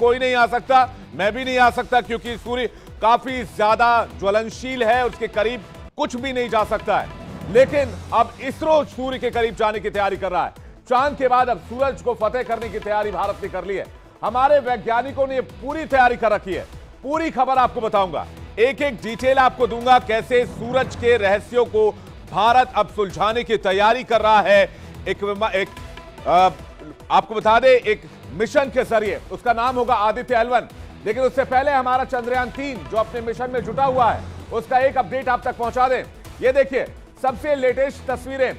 कोई नहीं आ सकता, मैं भी नहीं आ सकता, क्योंकि सूर्य काफी ज्यादा ज्वलनशील है, उसके करीब कुछ भी नहीं जा सकता है। लेकिन अब इसरो सूर्य के करीब जाने की तैयारी कर रहा है। चांद के बाद अब सूरज को फतेह करने की तैयारी भारत ने कर ली है। हमारे वैज्ञानिकों ने पूरी तैयारी कर रखी है। पूरी खबर आपको बताऊंगा, एक एक डिटेल आपको दूंगा, कैसे सूरज के रहस्यों को भारत अब सुलझाने की तैयारी कर रहा है। आपको बता दें, एक मिशन के जरिए, उसका नाम होगा आदित्य L1। लेकिन उससे पहले हमारा चंद्रयान 3 जो अपने मिशन में जुटा हुआ है, उसका एक अपडेट आप तक पहुंचा दें। ये देखिए, सबसे लेटेस्ट तस्वीरें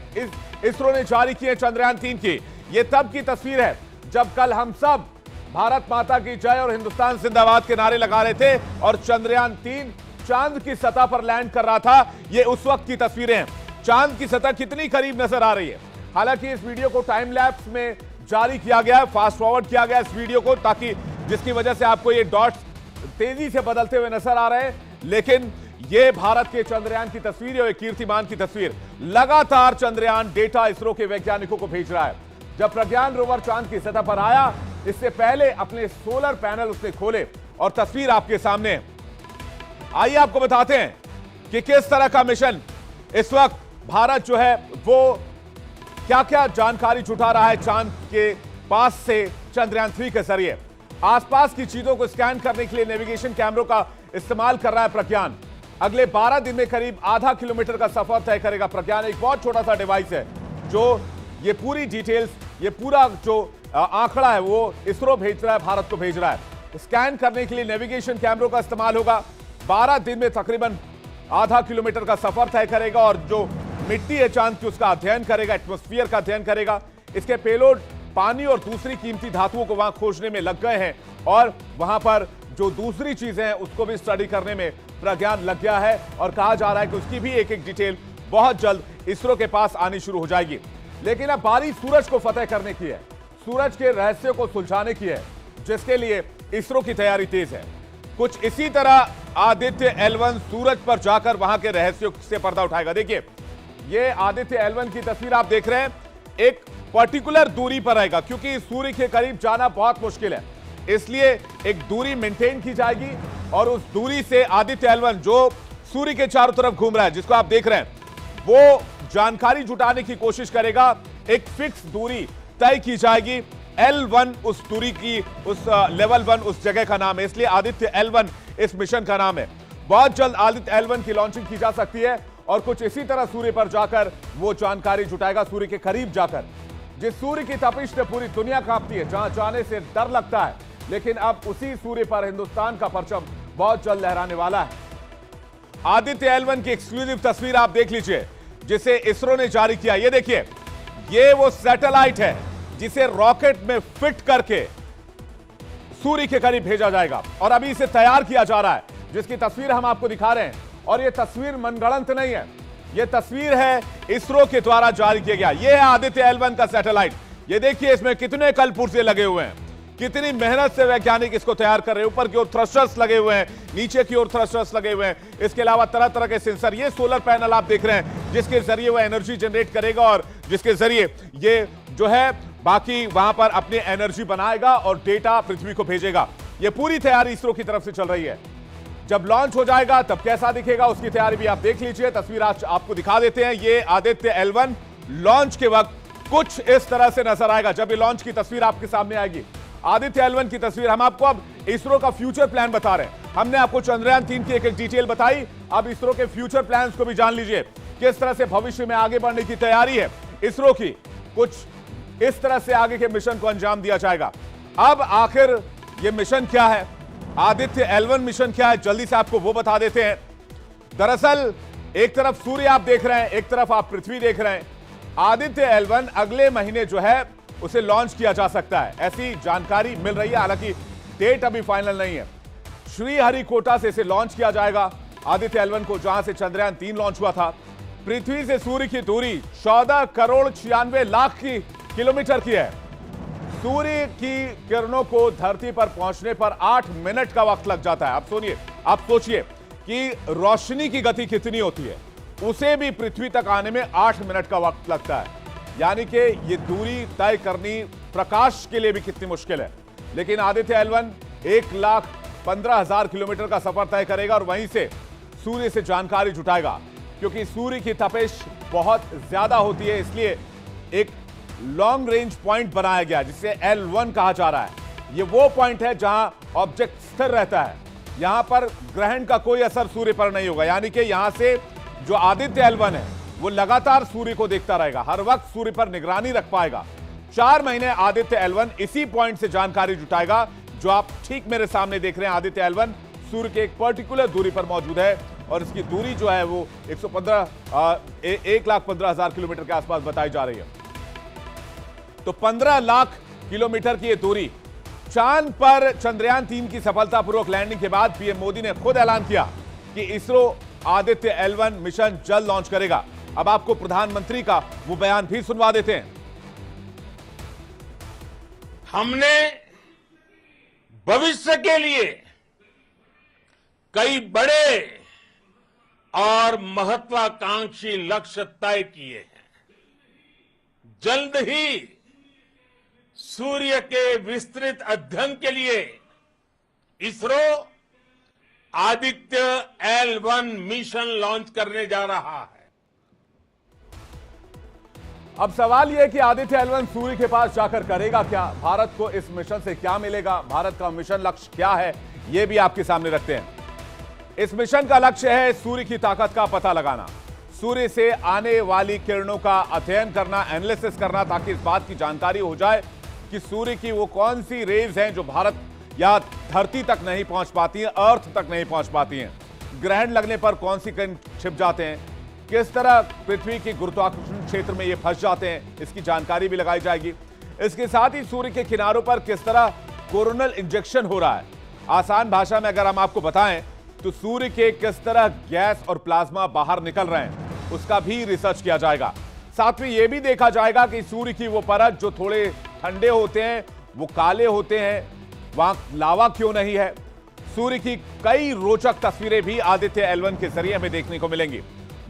इसरो ने जारी की है चंद्रयान 3 की। ये तब की तस्वीर है जब कल हम सब भारत माता की जय और हिंदुस्तान जिंदाबाद के नारे लगा रहे थे और चंद्रयान 3 चांद की सतह पर लैंड कर रहा था। ये उस वक्त की तस्वीरें हैं। चांद की सतह कितनी करीब नजर आ रही है। हालांकि इस वीडियो को टाइम लैप्स में जारी किया गया है, फास्ट फॉरवर्ड किया गया इस वीडियो को, ताकि जिसकी वजह से आपको ये डॉट्स तेजी से बदलते हुए नजर आ रहे हैं। लेकिन ये भारत के चंद्रयान की तस्वीर है, कीर्तिमान की तस्वीर। लगातार चंद्रयान डेटा इसरो के वैज्ञानिकों को भेज रहा है। जब प्रज्ञान रोवर चांद की सतह पर आया, इससे पहले अपने सोलर पैनल उसने खोले और तस्वीर आपके सामने है। आइए आपको बताते हैं कि किस तरह का मिशन इस वक्त भारत जो है वो क्या क्या जानकारी जुटा रहा है चांद के पास से चंद्रयान 3 के जरिए। आसपास की चीजों को स्कैन करने के लिए नेविगेशन कैमरों का इस्तेमाल कर रहा है प्रज्ञान। अगले 12 दिन में करीब आधा किलोमीटर का सफर तय करेगा प्रज्ञान। एक बहुत छोटा सा डिवाइस है जो ये पूरी डिटेल्स, ये पूरा जो आंकड़ा है वो इसरो भेज रहा है, भारत को भेज रहा है। स्कैन करने के लिए नेविगेशन कैमरों का इस्तेमाल होगा। 12 दिन में तकरीबन आधा किलोमीटर का सफर तय करेगा और जो मिट्टी है चांद की उसका अध्ययन करेगा, एटमॉस्फेयर का अध्ययन करेगा। इसके पेलोड पानी और दूसरी कीमती धातुओं को वहां खोजने में लग गए हैं और वहां पर जो दूसरी चीजें हैं उसको भी स्टडी करने में प्रज्ञान लग गया है। और कहा जा रहा है कि उसकी भी एक एक डिटेल बहुत जल्द इसरो के पास आनी शुरू हो जाएगी। लेकिन अब बारी सूरज को फतेह करने की है, सूरज के रहस्यों को सुलझाने की है, जिसके लिए इसरो की तैयारी तेज है। कुछ इसी तरह आदित्य L1 सूरज पर जाकर वहां के रहस्यों से पर्दा उठाएगा। देखिए, ये आदित्य L1 की तस्वीर आप देख रहे हैं, एक पर्टिकुलर दूरी पर रहेगा, क्योंकि सूर्य के करीब जाना बहुत मुश्किल है, इसलिए एक दूरी मेंटेन की जाएगी और उस दूरी से आदित्य L1 जो सूर्य के चारों तरफ घूम रहा है, जिसको आप देख रहे हैं, वो जानकारी जुटाने की कोशिश करेगा। एक फिक्स दूरी तय की जाएगी। L1 उस दूरी की, उस लेवल 1 उस जगह का नाम है, इसलिए आदित्य L1 इस मिशन का नाम है। बहुत जल्द आदित्य L1 की लॉन्चिंग की जा सकती है और कुछ इसी तरह सूर्य पर जाकर वो जानकारी जुटाएगा, सूर्य के करीब जाकर। जिस सूर्य की तपिश से पूरी दुनिया कांपती है, जहां जाने से डर लगता है, लेकिन अब उसी सूर्य पर हिंदुस्तान का परचम बहुत जल्द लहराने वाला है। आदित्य L1 की एक्सक्लूसिव तस्वीर आप देख लीजिए, जिसे इसरो ने जारी किया। ये देखिए, ये वो सैटेलाइट है जिसे रॉकेट में फिट करके सूर्य के करीब भेजा जाएगा और अभी इसे तैयार किया जा रहा है, जिसकी तस्वीर हम आपको दिखा रहे हैं। और ये तस्वीर मनगढ़ंत नहीं है, ये तस्वीर है इसरो के द्वारा जारी किया गया। ये है आदित्य L1 का सैटेलाइट। ये देखिए, इसमें कितने कल पुर्जे लगे हुए हैं, कितनी मेहनत से वैज्ञानिक इसको तैयार कर रहे हैं। ऊपर की ओर थ्रस्टर्स लगे हुए हैं, नीचे की ओर थ्रस्टर्स लगे हुए हैं। इसके अलावा तरह तरह के सेंसर, ये सोलर पैनल आप देख रहे हैं, जिसके जरिए वह एनर्जी जनरेट करेगा और जिसके जरिए ये जो है बाकी वहां पर अपनी एनर्जी बनाएगा और डेटा पृथ्वी को भेजेगा। ये पूरी तैयारी इसरो की तरफ से चल रही है। जब लॉन्च हो जाएगा तब कैसा दिखेगा उसकी तैयारी भी आप देख लीजिए। तस्वीर आज आपको दिखा देते हैं। ये आदित्य L1 लॉन्च के वक्त कुछ इस तरह से नजर आएगा। जब ये लॉन्च की तस्वीर आपके सामने आएगी, आदित्य L1 की तस्वीर, हम आपको अब इसरो का फ्यूचर प्लान बता रहे हैं। हमने आपको चंद्रयान 3 की एक एक डिटेल बताई, अब इसरो के फ्यूचर प्लान्स को भी जान लीजिए, किस तरह से भविष्य में आगे बढ़ने की तैयारी है इसरो की। कुछ इस तरह से आगे के मिशन को अंजाम दिया जाएगा। अब आखिर ये मिशन क्या है, आदित्य L1 मिशन क्या है, जल्दी से आपको वो बता देते हैं। दरअसल एक तरफ सूर्य आप देख रहे हैं, एक तरफ आप पृथ्वी देख रहे हैं। आदित्य L1 अगले महीने जो है उसे लॉन्च किया जा सकता है, ऐसी जानकारी मिल रही है। हालांकि डेट अभी फाइनल नहीं है। श्रीहरिकोटा से इसे लॉन्च किया जाएगा आदित्य L1 को, जहां से चंद्रयान 3 लॉन्च हुआ था। पृथ्वी से सूर्य की दूरी 14 करोड़ 96 लाख किलोमीटर की है। सूर्य की किरणों को धरती पर पहुंचने पर 8 मिनट का वक्त लग जाता है। आप सोचिए कि रोशनी की गति कितनी होती है, उसे भी पृथ्वी तक आने में 8 मिनट का वक्त लगता है। यानी कि ये दूरी तय करनी प्रकाश के लिए भी कितनी मुश्किल है। लेकिन आदित्य L1 1,15,000 किलोमीटर का सफर तय करेगा और वहीं से सूर्य से जानकारी जुटाएगा। क्योंकि सूर्य की तपिश बहुत ज्यादा होती है, इसलिए एक लॉन्ग रेंज पॉइंट बनाया गया जिसे L1 कहा जा रहा है। ये वो पॉइंट है जहां ऑब्जेक्ट स्थिर रहता है, यहां पर ग्रहण का कोई असर सूर्य पर नहीं होगा। यानी कि यहां से जो आदित्य L1 है वो लगातार सूर्य को देखता रहेगा, हर वक्त सूर्य पर निगरानी रख पाएगा। 4 महीने आदित्य L1 इसी पॉइंट से जानकारी जुटाएगा जो आप ठीक मेरे सामने देख रहे हैं। आदित्य L1 सूर्य के एक पर्टिकुलर दूरी पर मौजूद है और इसकी दूरी जो है वो 1,15,000 किलोमीटर के आसपास बताई जा रही है। तो 15 लाख किलोमीटर की ये दूरी। चांद पर चंद्रयान 3 की सफलतापूर्वक लैंडिंग के बाद पीएम मोदी ने खुद ऐलान किया कि इसरो आदित्य L1 मिशन जल्द लॉन्च करेगा। अब आपको प्रधानमंत्री का वो बयान भी सुनवा देते हैं। हमने भविष्य के लिए कई बड़े और महत्वाकांक्षी लक्ष्य तय किए हैं। जल्द ही सूर्य के विस्तृत अध्ययन के लिए ISRO Aditya L1 mission launch करने जा रहा है। अब सवाल यह है कि आदित्य L1 सूर्य के पास जाकर करेगा क्या, भारत को इस मिशन से क्या मिलेगा, भारत का मिशन लक्ष्य क्या है, यह भी आपके सामने रखते हैं। इस मिशन का लक्ष्य है सूर्य की ताकत का पता लगाना, सूर्य से आने वाली किरणों का अध्ययन करना, एनालिसिस करना, ताकि इस बात की जानकारी हो जाए कि सूर्य की वो कौन सी रेज हैं जो भारत या धरती तक नहीं पहुंच पाती हैं, अर्थ तक नहीं पहुंच पाती हैं। ग्रहण लगने पर कौन सी किरण छिप जाते हैं, किस तरह पृथ्वी की गुरुत्वाकर्षण क्षेत्र में ये फंस जाते हैं, इसकी जानकारी भी लगाई जाएगी। इसके साथ ही सूर्य के किनारों पर किस तरह कोरोनल इंजेक्शन हो रहा है, आसान भाषा में अगर हम आपको बताएं तो सूर्य के किस तरह गैस और प्लाज्मा बाहर निकल रहे हैं, उसका भी रिसर्च किया जाएगा। साथ में यह भी देखा जाएगा कि सूर्य की वो परत जो थोड़े ठंडे होते हैं, वो काले होते हैं, वहां लावा क्यों नहीं है। सूर्य की कई रोचक तस्वीरें भी आदित्य L1 के जरिए हमें देखने को मिलेंगी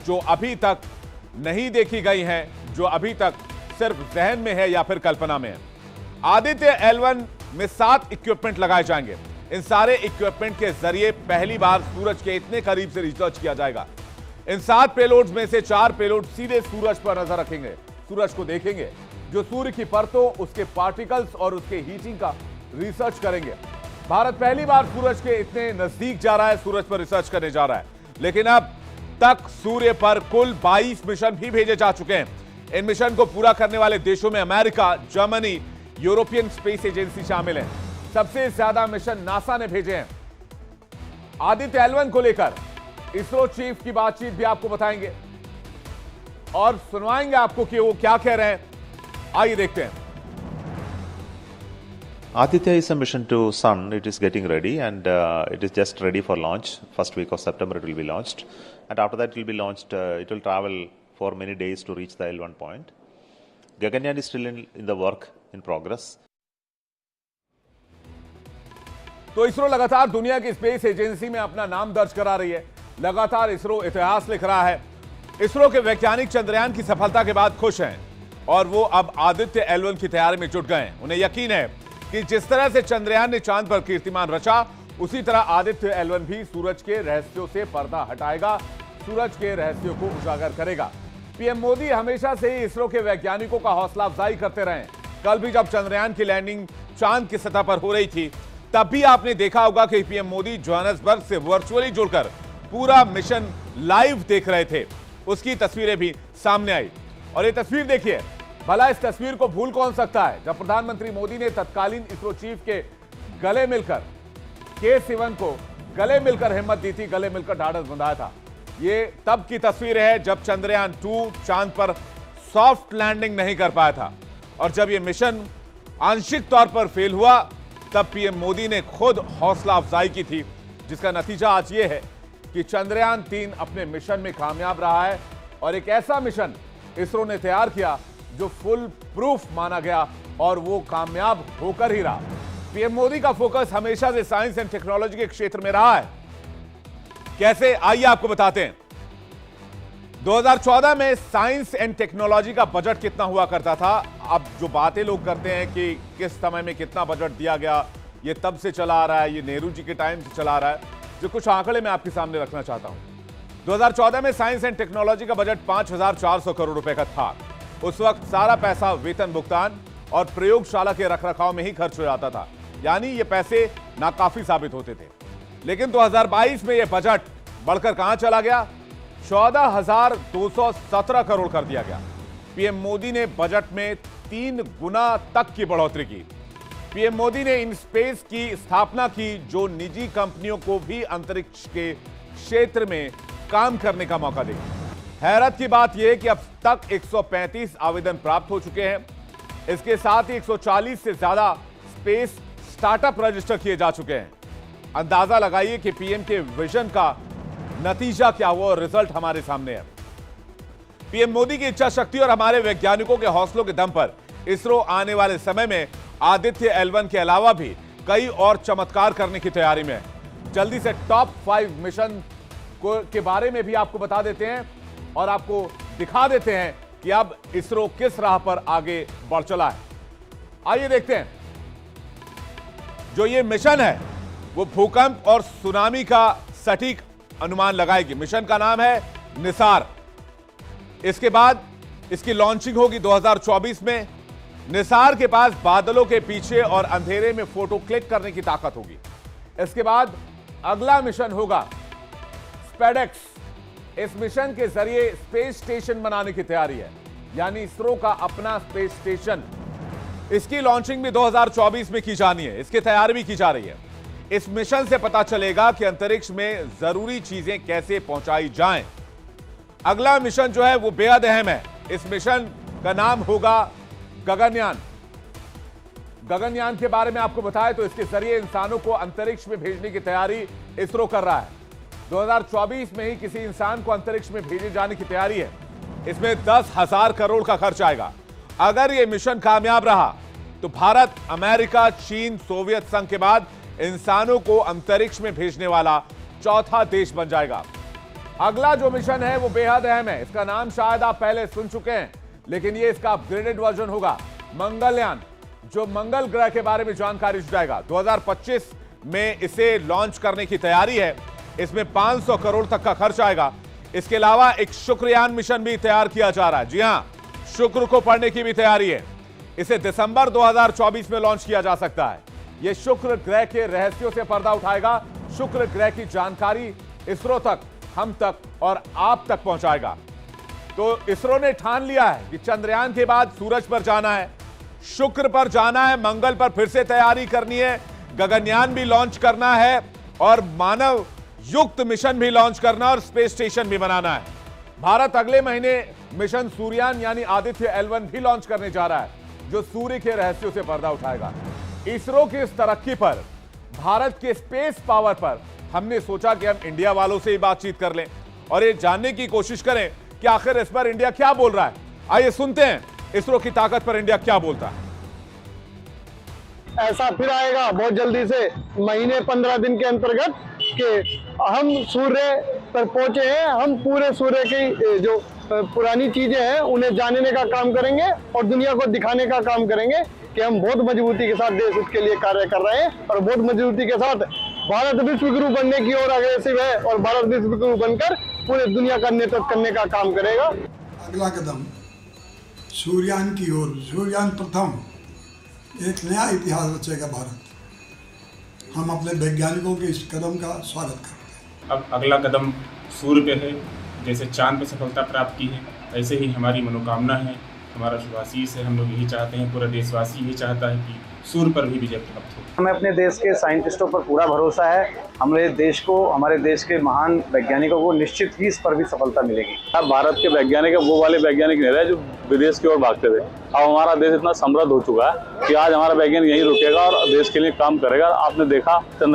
जो अभी तक नहीं देखी गई हैं, जो अभी तक सिर्फ जहन में है या फिर कल्पना में है। आदित्य L1 में 7 इक्विपमेंट लगाए जाएंगे। इन सारे इक्विपमेंट के जरिए पहली बार सूरज के इतने करीब से रिसर्च किया जाएगा। इन 7 पेलोड्स में से 4 पेलोड सीधे सूरज पर नजर रखेंगे, सूरज को देखेंगे, जो सूर्य की परतों, उसके पार्टिकल्स और उसके हीटिंग का रिसर्च करेंगे। भारत पहली बार सूरज के इतने नजदीक जा रहा है, सूरज पर रिसर्च करने जा रहा है। लेकिन अब तक सूर्य पर कुल 22 मिशन भी भेजे जा चुके हैं। इन मिशन को पूरा करने वाले देशों में America, Germany, European space agency शामिल है। सबसे ज्यादा मिशन नासा ने भेजे हैं। आदित्य L1 को लेकर इसरो चीफ की बातचीत भी आपको बताएंगे और सुनवाएंगे आपको कि वो क्या कह रहे हैं। आइए देखते हैं। Aditya is a mission to Sun. It is getting ready and it is just ready for launch. First week of September it will be launched. And after that it will be launched. It will travel for many days to reach the L1 point. Gaganyaan is still in the work in progress. तो इसरो लगातार दुनिया की space agency में अपना नाम दर्ज करा रही है। लगातार इसरो इतिहास लिख रहा है। इसरो के वैज्ञानिक चंद्रयान की सफलता के बाद खुश हैं और वो अब आदित्य L1 की तैयारी में जुट गए हैं। उन्हें यकीन है कि जिस तरह से चंद्रयान ने चांद पर कीर्तिमान रचा, उसी तरह आदित्य L1 भी सूरज के रहस्यों से पर्दा हटाएगा, सूरज के रहस्यों को उजागर करेगा। पीएम मोदी हमेशा से ही इसरो के वैज्ञानिकों का हौसला अफजाई करते रहे। कल भी जब चंद्रयान की लैंडिंग चांद की सतह पर हो रही थी, तब भी आपने देखा होगा कि पीएम मोदी जोहान्सबर्ग से वर्चुअली जुड़कर पूरा मिशन लाइव देख रहे थे। उसकी तस्वीरें भी सामने आई और ये तस्वीर देखिए। भला इस तस्वीर को भूल कौन सकता है, जब प्रधानमंत्री मोदी ने तत्कालीन इसरो चीफ के गले मिलकर, के सिवन को गले मिलकर हिम्मत दी थी, गले मिलकर ढाढ़स बंधाया था। ये तब की तस्वीर है जब चंद्रयान 2 चांद पर सॉफ्ट लैंडिंग नहीं कर पाया था और जब यह मिशन आंशिक तौर पर फेल हुआ, तब पीएम मोदी ने खुद हौसला अफजाई की थी, जिसका नतीजा आज यह है कि चंद्रयान 3 अपने मिशन में कामयाब रहा है और एक ऐसा मिशन इसरो ने तैयार किया जो फुल प्रूफ माना गया और वो कामयाब होकर ही रहा। पीएम मोदी का फोकस हमेशा से साइंस एंड टेक्नोलॉजी के क्षेत्र में रहा है। कैसे, आइए आपको बताते हैं। 2014 में साइंस एंड टेक्नोलॉजी का बजट कितना हुआ करता था। अब जो बातें लोग करते हैं कि किस समय में कितना बजट दिया गया, ये तब से चला आ रहा है, ये नेहरू जी के टाइम से चला आ रहा है। जो कुछ आंकड़े मैं आपके सामने रखना चाहता हूं। 2014 में साइंस एंड टेक्नोलॉजी का बजट 5,400 करोड़ रुपए का था। उस वक्त सारा पैसा वेतन भुगतान और प्रयोगशाला के रखरखाव में ही खर्च हो जाता था, यानी ये पैसे नाकाफी साबित होते थे। लेकिन 2022 में ये बजट बढ़कर कहां चला गया? 14,217 करोड़ कर दिया गया। पीएम मोदी ने बजट में 3 गुना तक की बढ़ोतरी की। पीएम मोदी ने इन स्पेस की स्थापना की, जो निजी कंपनियों को भी अंतरिक्ष के क्षेत्र में काम करने का मौका देगी। हैरत की बात यह कि अब तक 135 आवेदन प्राप्त हो चुके हैं। इसके साथ ही 140 से ज्यादा स्पेस स्टार्टअप रजिस्टर किए जा चुके हैं। अंदाजा लगाइए कि पीएम के विजन का नतीजा क्या हुआ और रिजल्ट हमारे सामने है। पीएम मोदी की इच्छा शक्ति और हमारे वैज्ञानिकों के हौसलों के दम पर इसरो आने वाले समय में आदित्य L1 के अलावा भी कई और चमत्कार करने की तैयारी में है। जल्दी से टॉप 5 मिशन के बारे में भी आपको बता देते हैं और आपको दिखा देते हैं कि अब इसरो किस राह पर आगे बढ़ चला है। आइए देखते हैं। जो ये मिशन है वो भूकंप और सुनामी का सटीक अनुमान लगाएगी। मिशन का नाम है निसार। इसके बाद इसकी लॉन्चिंग होगी 2024 में। निसार के पास बादलों के पीछे और अंधेरे में फोटो क्लिक करने की ताकत होगी। इसके बाद अगला मिशन होगा स्पेडेक्स। इस मिशन के जरिए स्पेस स्टेशन बनाने की तैयारी है, यानी इसरो का अपना स्पेस स्टेशन। इसकी लॉन्चिंग भी 2024 में की जानी है। इसकी तैयारी भी की जा रही है। इस मिशन से पता चलेगा कि अंतरिक्ष में जरूरी चीजें कैसे पहुंचाई जाएं। अगला मिशन जो है वो बेहद अहम है। इस मिशन का नाम होगा गगनयान। गगनयान के बारे में आपको बताएं तो इसके जरिए इंसानों को अंतरिक्ष में भेजने की तैयारी इसरो कर रहा है। 2024 में ही किसी इंसान को अंतरिक्ष में भेजे जाने की तैयारी है। इसमें 10,000 करोड़ का खर्च आएगा। अगर यह मिशन कामयाब रहा तो भारत, अमेरिका, चीन, सोवियत संघ के बाद इंसानों को अंतरिक्ष में भेजने वाला चौथा देश बन जाएगा। अगला जो मिशन है वो बेहद अहम है। इसका नाम शायद आप पहले सुन चुके हैं, लेकिन ये इसका अपग्रेडेड वर्जन होगा, मंगलयान, जो मंगल ग्रह के बारे में जानकारी जुटाएगा। 2025 में इसे लॉन्च करने की तैयारी है। इसमें 500 करोड़ तक का खर्च आएगा। इसके अलावा एक शुक्रयान मिशन भी तैयार किया जा रहा है। जी हां, शुक्र को पढ़ने की भी तैयारी है। इसे दिसंबर 2024 में लॉन्च किया जा सकता है। यह शुक्र ग्रह के रहस्यों से पर्दा उठाएगा। शुक्र ग्रह की जानकारी इसरो तक, हम तक और आप तक पहुंचाएगा। तो इसरो ने ठान लिया है कि चंद्रयान के बाद सूरज पर जाना है, शुक्र पर जाना है, मंगल पर फिर से तैयारी करनी है, गगनयान भी लॉन्च करना है और मानव युक्त मिशन भी लॉन्च करना और स्पेस स्टेशन भी बनाना है। भारत अगले महीने मिशन सूर्ययान यानी आदित्य L1 भी लॉन्च करने जा रहा है, जो सूर्य के रहस्यों से पर्दा उठाएगा। इसरो की इस तरक्की पर, भारत के स्पेस पावर पर हमने सोचा कि हम इंडिया वालों से ही बातचीत कर लें और ये जानने की कोशिश करें कि आखिर इस पर इंडिया क्या बोल रहा है। आइए सुनते हैं इसरो की ताकत पर इंडिया क्या बोलता है। ऐसा फिर आएगा बहुत जल्दी से, महीने 15 दिन के अंतर्गत, कि हम सूर्य पर पहुंचे हैं। हम पूरे सूर्य की जो पुरानी चीजें हैं उन्हें जानने का काम करेंगे और दुनिया को दिखाने का काम करेंगे कि हम बहुत मजबूती के साथ देश हित के लिए कार्य कर रहे हैं और बहुत मजबूती के साथ भारत विश्व गुरु बनने की ओर अग्रेसिव है और भारत विश्व गुरु बनकर पूरे दुनिया का नेतृत्व करने का काम करेगा। अगला कदम सूर्ययान की ओर, सूर्ययान प्रथम, एक नया इतिहास रचेगा भारत। हम अपने वैज्ञानिकों के इस कदम का स्वागत करते हैं। अब अगला कदम सूर्य पे है। जैसे चांद पे सफलता प्राप्त की है, ऐसे ही हमारी मनोकामना है, हमारा शुभाशीष है। हम लोग यही चाहते हैं, पूरा देशवासी यही चाहता है कि सूर्य पर भी विजय प्राप्त हो। हमें अपने देश के साइंटिस्टों पर पूरा भरोसा है। हमारे देश को, हमारे देश के महान वैज्ञानिकों को निश्चित ही इस पर भी सफलता मिलेगी। अब भारत के वैज्ञानिक वो वाले वैज्ञानिक नहीं रहे जो विदेश की ओर भागते थे। अब हमारा देश इतना समृद्ध हो चुका है कि आज हमारा वैज्ञानिक यहीं रुकेगा और देश के लिए काम करेगा। आपने देखा चंद्रयान